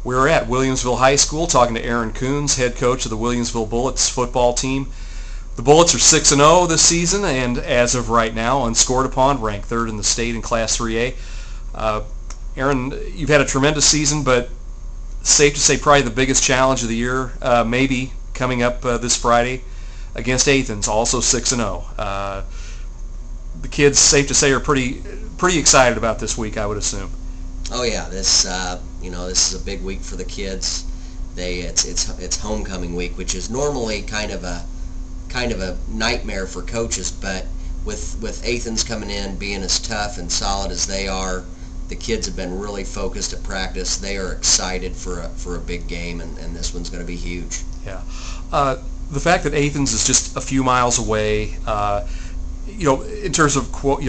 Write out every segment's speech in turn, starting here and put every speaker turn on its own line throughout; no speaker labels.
We're at Williamsville High School talking to Aaron Kunz, head coach of the Williamsville Bullets football team. The Bullets are 6-0 this season, and as of right now, unscored-upon, ranked third in the state in Class 3A. Aaron, you've had a tremendous season, but safe to say probably the biggest challenge of the year, maybe coming up this Friday against Athens, also 6-0. The kids, safe to say, are pretty excited about this week, I would assume.
Oh yeah, this is a big week for the kids. It's homecoming week, which is normally kind of a nightmare for coaches, but with Athens coming in, being as tough and solid as they are, the kids have been really focused at practice. They are excited for a big game, and this one's going to be huge.
Yeah. The fact that Athens is just a few miles away, in terms of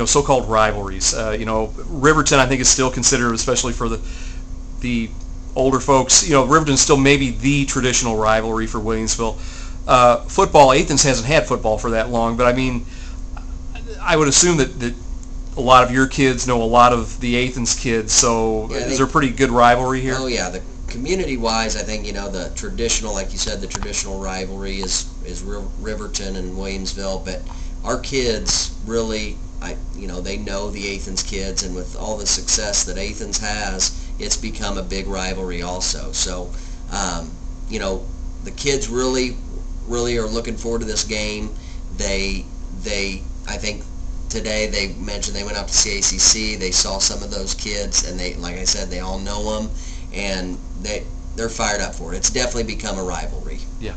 so-called rivalries, Riverton I think is still considered, especially for the older folks, Riverton's still maybe the traditional rivalry for Williamsville. Football, Athens hasn't had football for that long, but I mean, I would assume that a lot of your kids know a lot of the Athens kids, so yeah, is there a pretty good rivalry here?
Oh yeah, the community-wise, I think the traditional, like you said, the traditional rivalry is Riverton and Williamsville, but our kids really, they know the Athens kids, and with all the success that Athens has, it's become a big rivalry also. So, the kids really are looking forward to this game. I think today they mentioned they went up to CACC. They saw some of those kids, and like I said, they all know them, and they're fired up for it. It's definitely become a rivalry.
Yeah.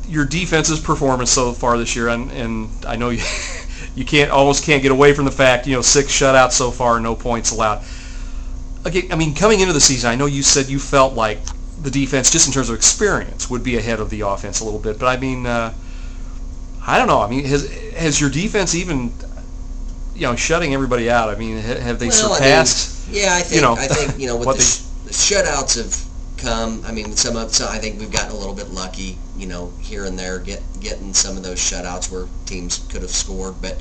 Your defense's performance so far this year, and I know you almost can't get away from the fact, 6 shutouts so far, no points allowed. Again, I mean, coming into the season, I know you said you felt like the defense, just in terms of experience, would be ahead of the offense a little bit, but I mean, I don't know. I mean, has your defense even, shutting everybody out? I mean, have they surpassed?
I think with the shutouts have come. I mean, I think we've gotten a little bit lucky, here and there, getting some of those shutouts where teams could have scored. But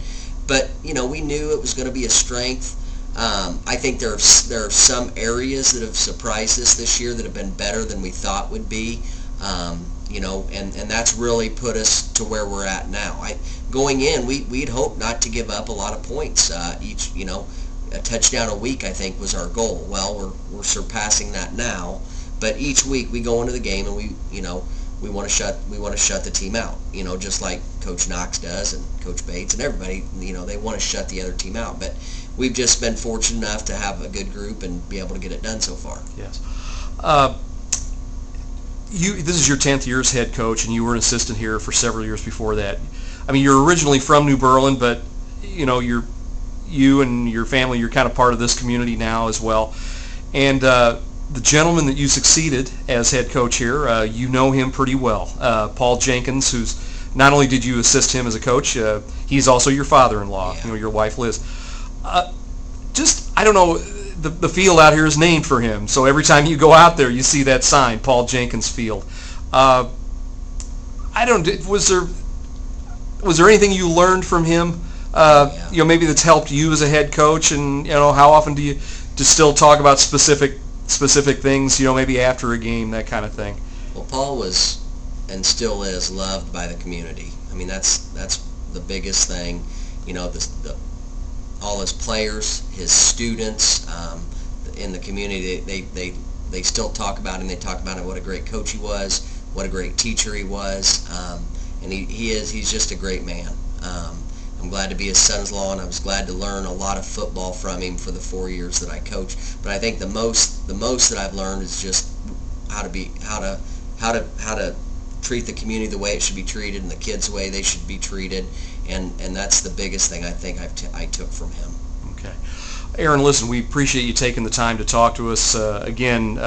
we knew it was going to be a strength. I think there are some areas that have surprised us this year that have been better than we thought would be. And that's really put us to where we're at now. Going in, we'd hoped not to give up a lot of points. A touchdown a week, I think, was our goal. Well, we're surpassing that now. But each week we go into the game and we want to shut the team out. Just like Coach Knox does and Coach Bates and everybody. They want to shut the other team out. But we've just been fortunate enough to have a good group and be able to get it done so far.
Yes. This is your 10th year as head coach, and you were an assistant here for several years before that. I mean, you're originally from New Berlin, but you and your family, you're kind of part of this community now as well. And the gentleman that you succeeded as head coach here, you know him pretty well, Paul Jenkins, who's not only did you assist him as a coach, he's also your father-in-law.
Yeah.
Your wife Liz. I don't know. The field out here is named for him, so every time you go out there, you see that sign, Paul Jenkins Field. Was there anything you learned from him? Maybe that's helped you as a head coach, and how often do you just still talk about specific things? Maybe after a game, that kind of thing.
Well, Paul was and still is loved by the community. I mean, that's the biggest thing. All his players, his students in the community, they still talk about him. They talk about what a great coach he was, what a great teacher he was, and he's just a great man. I'm glad to be his son-in-law, and I was glad to learn a lot of football from him for the 4 years that I coached. But I think the most that I've learned is just how to treat the community the way it should be treated, and the kids the way they should be treated. And that's the biggest thing I think I took from him.
Okay. Aaron, listen, we appreciate you taking the time to talk to us. Again,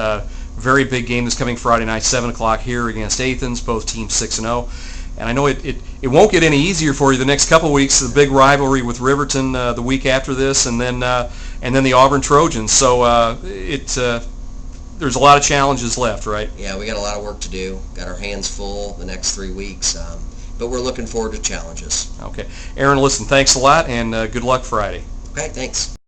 very big game this coming Friday night, 7 o'clock here against Athens, both teams 6-0. And I know it won't get any easier for you the next couple of weeks, the big rivalry with Riverton the week after this, and then the Auburn Trojans. So there's a lot of challenges left, right?
Yeah, we got a lot of work to do. Got our hands full the next 3 weeks. But we're looking forward to challenges.
Okay. Aaron, listen, thanks a lot, and good luck Friday.
Okay, thanks.